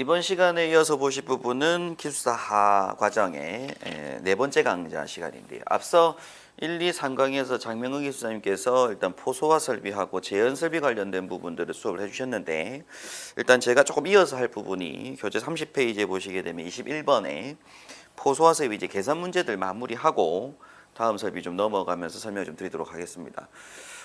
이번 시간에 이어서 보실 부분은 기숙사 하 과정의 네 번째 강좌 시간인데요. 앞서 1, 2, 3강에서 장명근 기수사님께서 일단 포소화 설비하고 재현 설비 관련된 부분들을 수업을 해주셨는데, 일단 제가 조금 이어서 할 부분이 교재 30페이지에 보시게 되면 21번에 포소화 설비 이제 계산 문제들 마무리하고 다음 설비 좀 넘어가면서 설명을 좀 드리도록 하겠습니다.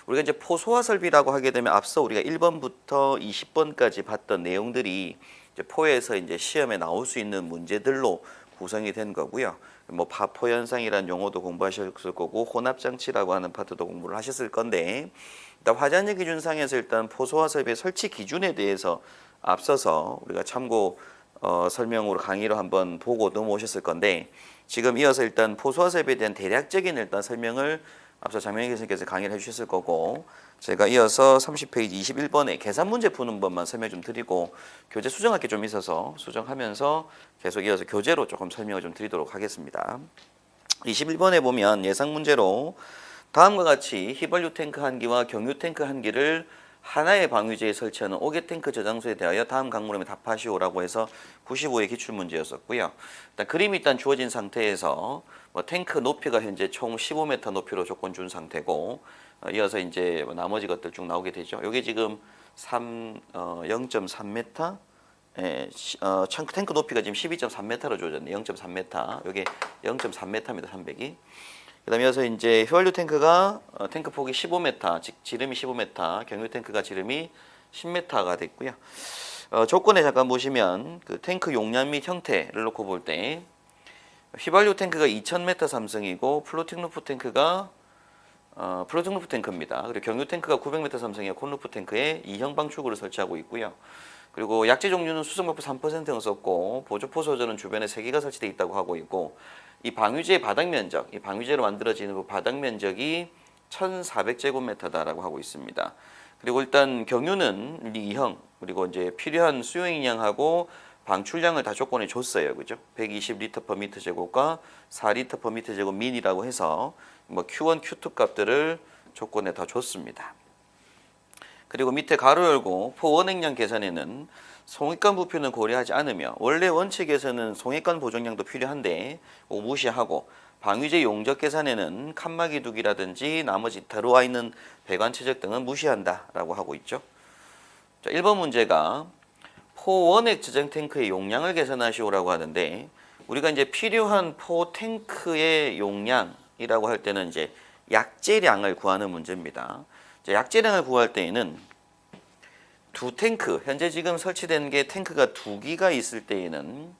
우리가 이제 포소화 설비라고 하게 되면 앞서 우리가 1번부터 20번까지 봤던 내용들이 이제 포에서 이제 시험에 나올 수 있는 문제들로 구성이 된 거고요. 뭐 파포 현상이라는 용어도 공부하셨을 거고 혼합 장치라고 하는 파트도 공부를 하셨을 건데, 일단 화자재 기준상에서 일단 포소화 설비의 설치 기준에 대해서 앞서서 우리가 참고 설명으로 강의로 한번 보고 넘어오셨을 건데, 지금 이어서 일단 포소화 설비에 대한 대략적인 일단 설명을 앞서 장명희 교수님께서 강의를 해주셨을 거고, 제가 이어서 30페이지 21번에 계산 문제 푸는 법만 설명 좀 드리고 교재 수정할 게 좀 있어서 수정하면서 계속 이어서 교재로 조금 설명을 좀 드리도록 하겠습니다. 21번에 보면 예상 문제로 다음과 같이 휘발유 탱크 한 기와 경유 탱크 한 기를 하나의 방위제에 설치하는 5개 탱크 저장소에 대하여 다음 강물음에 답하시오라고 해서 95의 기출 문제였었고요. 일단 그림이 일단 주어진 상태에서 탱크 높이가 현재 총 15m 높이로 조건 준 상태고, 이어서 이제 나머지 것들 쭉 나오게 되죠. 이게 지금 0.3m, 탱크 높이가 지금 12.3m로 주어졌네요. 0.3m. 이게 0.3m입니다. 300이. 그다음에 이어서 이제 휘발유 탱크가 탱크 폭이 15m, 즉 지름이 15m, 경유 탱크가 지름이 10m가 됐고요. 조건에 잠깐 보시면 그 탱크 용량 및 형태를 놓고 볼 때 휘발유 탱크가 2000m 삼성이고 플로팅 루프 탱크가 플로팅 루프 탱크입니다. 그리고 경유 탱크가 900m 삼성이고 콘루프 탱크에 2형 방출구를 설치하고 있고요. 그리고 약재 종류는 수성목표 3%는 썼고 보조포 소저는 주변에 3개가 설치되어 있다고 하고 있고, 이 방위제의 바닥 면적, 이 방위제로 만들어지는 그 바닥 면적이 1400제곱미터다라고 하고 있습니다. 그리고 일단 경유는 2형, 그리고 이제 필요한 수용량하고 방출량을 다 조건에 줬어요. 그죠? 120리터 per 미터 제곱과 4리터 per 미터 제곱 민이라고 해서 뭐 Q1, Q2 값들을 조건에 다 줬습니다. 그리고 밑에 가로 열고 포원액량 계산에는 송액관 부피는 고려하지 않으며 원래 원칙에서는 송액관 보정량도 필요한데 무시하고 방위제 용적 계산에는 칸막이 두기라든지 나머지 들어와 있는 배관 최적 등은 무시한다라고 하고 있죠. 자, 1번 문제가 포원액 저장 탱크의 용량을 계산하시오라고 하는데, 우리가 이제 필요한 포 탱크의 용량이라고 할 때는 이제 약재량을 구하는 문제입니다. 약재량을 구할 때에는 두 탱크, 현재 지금 설치된 게 탱크가 2기가 있을 때에는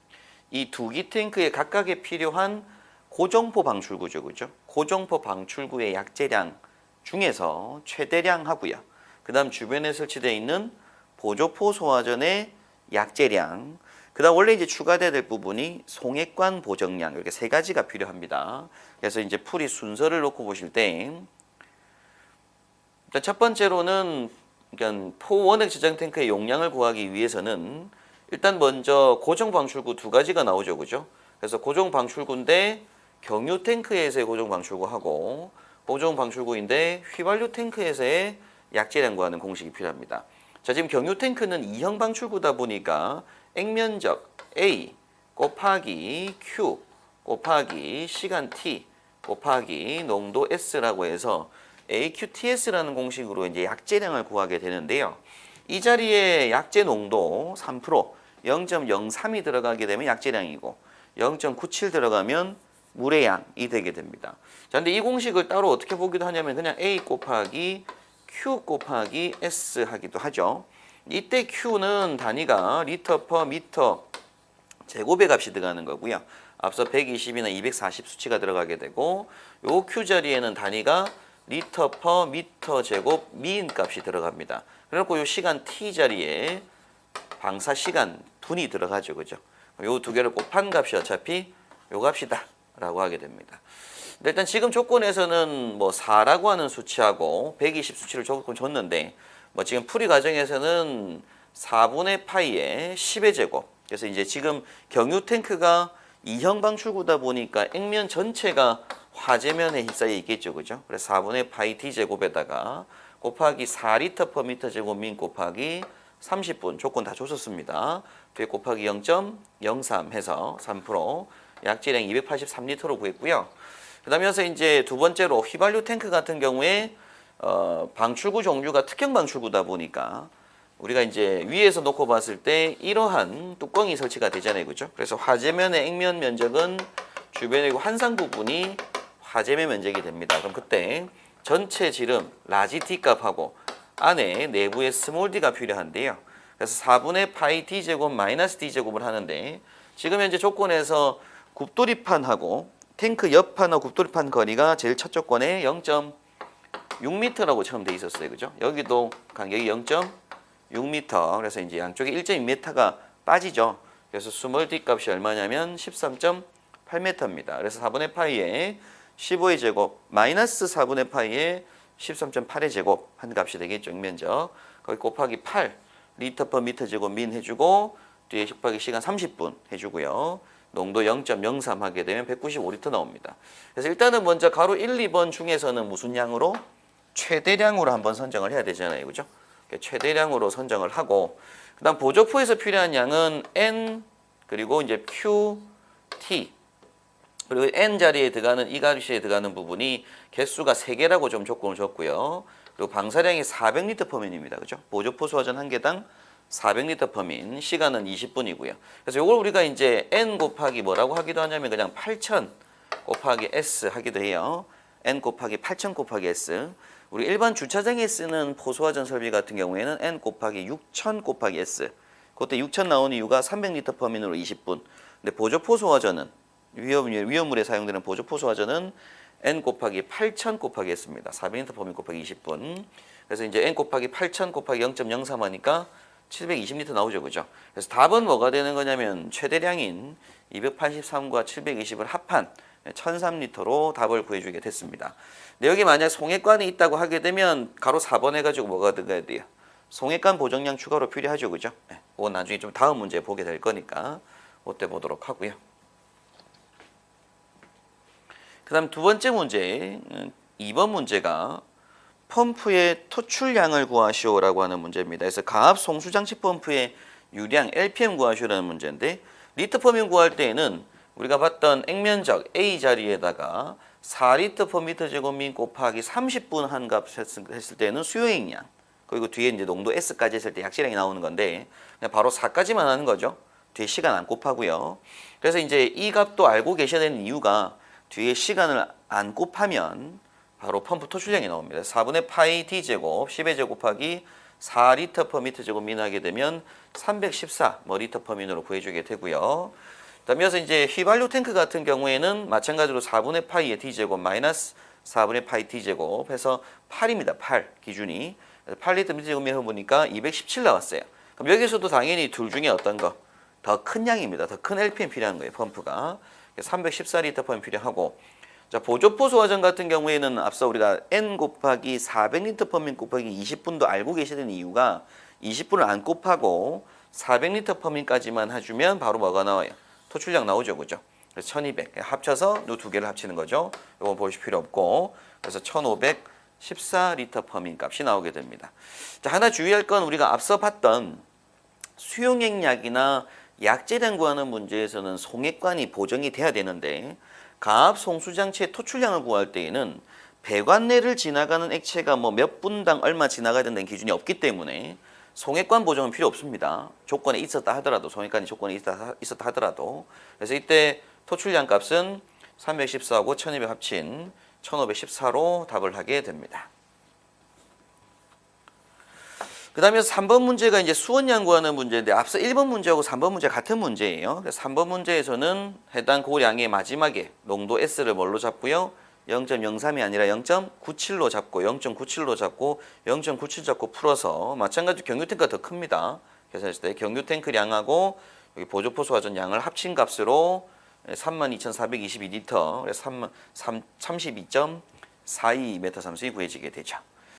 이 2기 탱크에 각각에 필요한 고정포 방출구죠. 그죠? 고정포 방출구의 약재량 중에서 최대량 하고요. 그 다음 주변에 설치되어 있는 보조포 소화전의 약재량, 그 다음 원래 이제 추가돼야 될 부분이 송액관 보정량, 이렇게 3가지가 필요합니다. 그래서 이제 풀이 순서를 놓고 보실 때, 첫 번째로는 그러니까 포원액 저장 탱크의 용량을 구하기 위해서는 일단 먼저 고정 방출구 2가지가 나오죠. 그죠? 그래서 고정 방출구인데 경유 탱크에서의 고정 방출구하고 고정 방출구인데 휘발유 탱크에서의 약재량 구하는 공식이 필요합니다. 자, 지금 경유 탱크는 2형 방출구다 보니까 액면적 A 곱하기 Q 곱하기 시간 T 곱하기 농도 S라고 해서 AQTS라는 공식으로 이제 약재량을 구하게 되는데요. 이 자리에 약재 농도 3%, 0.03이 들어가게 되면 약재량이고 0.97 들어가면 물의 양이 되게 됩니다. 자, 근데 이 공식을 따로 어떻게 보기도 하냐면 그냥 A 곱하기 Q 곱하기 S 하기도 하죠. 이때 Q는 단위가 리터 퍼 미터 제곱의 값이 들어가는 거고요. 앞서 120이나 240 수치가 들어가게 되고, 요 Q 자리에는 단위가 리터 퍼 미터 제곱 미인 값이 들어갑니다. 그래갖고 요 시간 T 자리에 방사 시간 분이 들어가죠. 그죠? 요 두 개를 곱한 값이 어차피 요 값이다 라고 하게 됩니다. 근데 일단 지금 조건에서는 뭐 4라고 하는 수치하고 120 수치를 조건 줬는데, 뭐 지금 풀이 과정에서는 4분의 파이에 10의 제곱. 그래서 이제 지금 경유 탱크가 2형 방출구다 보니까 액면 전체가 화재면에 휩싸여 있겠죠. 그죠? 그래서 4분의 파이 D 제곱에다가 곱하기 4리터 per 미터 제곱 민 곱하기 30분 조건 다 줬었습니다. 뒤에 곱하기 0.03 해서 3% 약질량 283리터로 구했고요. 그 다음에 여기서 이제 두 번째로 휘발유 탱크 같은 경우에 방출구 종류가 특형 방출구다 보니까 우리가 이제 위에서 놓고 봤을 때 이러한 뚜껑이 설치가 되잖아요. 그죠? 그래서 화재면의 액면 면적은 주변의 환상 부분이 화재면 면적이 됩니다. 그럼 그때 전체 지름 라지 D 값하고 안에 내부에 스몰 d가 필요한데요. 그래서 4분의 파이 d 제곱 마이너스 d 제곱을 하는데 지금 현재 조건에서 굽돌이판하고 탱크 옆판하고 굽돌이판 거리가 제일 첫 조건에 0.6m라고 처음 돼 있었어요. 그죠? 여기도 간격이 0.6m. 그래서 이제 양쪽에 1.2m가 빠지죠. 그래서 스몰 d 값이 얼마냐면 13.8m입니다. 그래서 4분의 파이에 15의 제곱 마이너스 4분의 파이에 13.8의 제곱 한 값이 되겠죠. 면적. 거기 곱하기 8 리터 퍼 미터 제곱 민 해주고 뒤에 곱하기 시간 30분 해주고요. 농도 0.03 하게 되면 195리터 나옵니다. 그래서 일단은 먼저 가로 1, 2번 중에서는 무슨 양으로? 최대량으로 한번 선정을 해야 되잖아요. 그죠? 최대량으로 선정을 하고 그 다음 보조포에서 필요한 양은 N 그리고 이제 Q, T 그리고 N 자리에 들어가는 이 값에 들어가는 부분이 개수가 3개라고 좀 조건을 줬고요. 그리고 방사량이 400리터 퍼민입니다. 그죠? 보조포 소화전 한 개당 400리터 퍼민, 시간은 20분이고요. 그래서 이걸 우리가 이제 N 곱하기 뭐라고 하기도 하냐면 그냥 8000 곱하기 S 하기도 해요. N 곱하기 8000 곱하기 S. 우리 일반 주차장에 쓰는 포소화전 설비 같은 경우에는 N 곱하기 6000 곱하기 S. 그때 6000 나온 이유가 300리터 퍼민으로 20분. 근데 보조포 소화전은 위험물에 사용되는 보조포 소화전은 N 곱하기 8000 곱하기 S입니다. 400리터 퍼민 곱하기 20분. 그래서 이제 N 곱하기 8000 곱하기 0.03 하니까 720리터 나오죠. 그죠? 그래서 답은 뭐가 되는 거냐면 최대량인 283과 720을 합한 1003리터로 답을 구해주게 됐습니다. 근데 여기 만약 송액관이 있다고 하게 되면 가로 4번 해가지고 뭐가 들어가야 돼요? 송액관 보정량 추가로 필요하죠. 그죠? 그건 나중에 좀 다음 문제 보게 될 거니까 그때 보도록 하고요. 그 다음 두 번째 문제, 2번 문제가 펌프의 토출량을 구하시오라고 하는 문제입니다. 그래서 가압 송수장치 펌프의 유량 LPM 구하시오라는 문제인데 리터 퍼민 구할 때에는 우리가 봤던 액면적 A 자리에다가 4리터 퍼 미터 제곱민 곱하기 30분 한 값 했을 때는 수용액량 그리고 뒤에 이제 농도 S까지 했을 때 약질량이 나오는 건데 그냥 바로 4까지만 하는 거죠. 뒤에 시간 안 곱하고요. 그래서 이제 이 값도 알고 계셔야 되는 이유가 뒤에 시간을 안 곱하면 바로 펌프 토출량이 나옵니다. 4분의 파이 D 제곱 10의 제곱 곱하기 4리터 퍼 미터 제곱 민 하게 되면 314 리터 퍼 민으로 구해주게 되고요. 그다음에 여기서 이제 휘발유 탱크 같은 경우에는 마찬가지로 4분의 파이의 D 제곱 마이너스 4분의 파이 D 제곱 해서 8입니다. 8 기준이 8리터 미터 제곱 민 해보니까 217 나왔어요. 그럼 여기서도 당연히 둘 중에 어떤 거? 더 큰 양입니다. 더 큰 LPM 필요한 거예요. 펌프가 314리터 펌프 필요하고 자, 보조포 소화전 같은 경우에는 앞서 우리가 N 곱하기 400리터 퍼민 곱하기 20분도 알고 계시는 이유가 20분을 안 곱하고 400리터 퍼민까지만 해주면 바로 뭐가 나와요? 토출량 나오죠. 그죠? 그래서 1200 합쳐서 이 두 개를 합치는 거죠. 이건 보실 필요 없고 그래서 1514리터 퍼민 값이 나오게 됩니다. 자, 하나 주의할 건 우리가 앞서 봤던 수용액약이나 약재량 구하는 문제에서는 송액관이 보정이 돼야 되는데 가압 송수장치의 토출량을 구할 때에는 배관 내를 지나가는 액체가 뭐 몇 분당 얼마 지나가야 된다는 기준이 없기 때문에 송액관 보정은 필요 없습니다. 조건에 있었다 하더라도 송액관이 조건에 있었다 하더라도 그래서 이때 토출량 값은 314하고 1200 합친 1514로 답을 하게 됩니다. 그 다음에 3번 문제가 이제 수원량 구하는 문제인데 앞서 1번 문제하고 3번 문제 같은 문제예요. 그래서 3번 문제에서는 해당 고량의 마지막에 농도 S를 뭘로 잡고요? 0.03이 아니라 0.97로 잡고 0.97로 잡고 0.97 잡고 풀어서 마찬가지로 경유탱크가 더 큽니다. 계산했을 때 경유탱크량하고 여기 보조포 소화전 양을 합친 값으로 32,422리터 그래서 32.42m3이 구해지게 되죠.